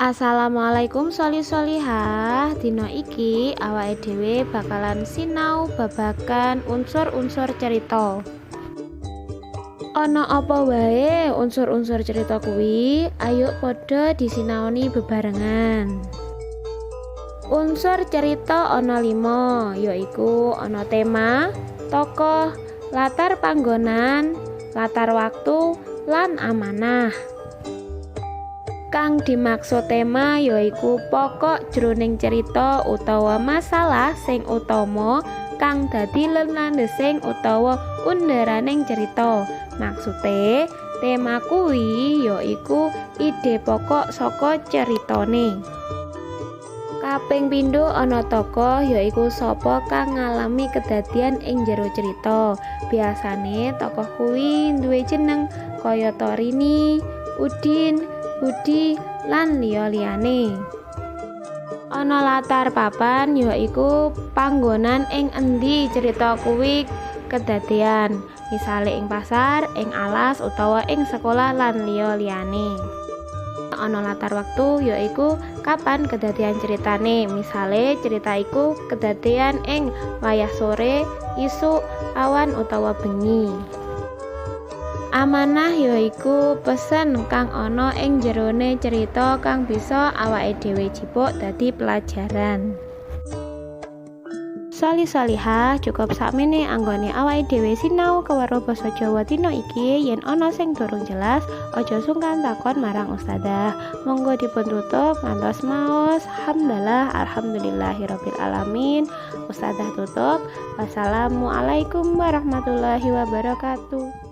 Assalamualaikum sholihah. Dina iki awake dhewe bakalan sinau babagan unsur-unsur cerita. Ana apa wae unsur-unsur cerita kuwi? Ayo padha disinaoni bebarengan. Unsur cerita ana 5, yaiku ana tema, tokoh, latar panggonan, latar waktu, lan amanah. Kang dimaksud tema yaiku pokok jroning cerita utawa masalah sing utama kang dadi lenandesing utawa underaning cerita. Maksude tema kuwi yaiku ide pokok saka ceritane. Kaping pindho ana tokoh yaiku sapa kang ngalami kedadian ing jero cerita. Biasane tokoh kuwi duwe jeneng kayata Rini, Udin, Budi, lan liya-liyane. Ana latar papan yaiku panggonan ing endi cerita kuwi kedadian, misale ing pasar, ing alas utawa ing sekolah lan liya-liyane. Ana latar waktu yaiku kapan kedadian ceritane, misale cerita iku kedadian ing wayah sore, isuk, awan utawa bengi. Amanah yaiku pesen kang ana ing jerone cerita kang bisa awake dhewe jipuk dadi pelajaran. Sholihah, cukup sakmene anggone awake dhewe sinau kawaro basa Jawa dina iki. Yen ana sing durung jelas, aja sungkan takon marang ustadzah. Monggo dipun tutup ngantos maos hamdalah alhamdulillahirabbil alamin. Ustadzah tutup. Wassalamualaikum warahmatullahi wabarakatuh.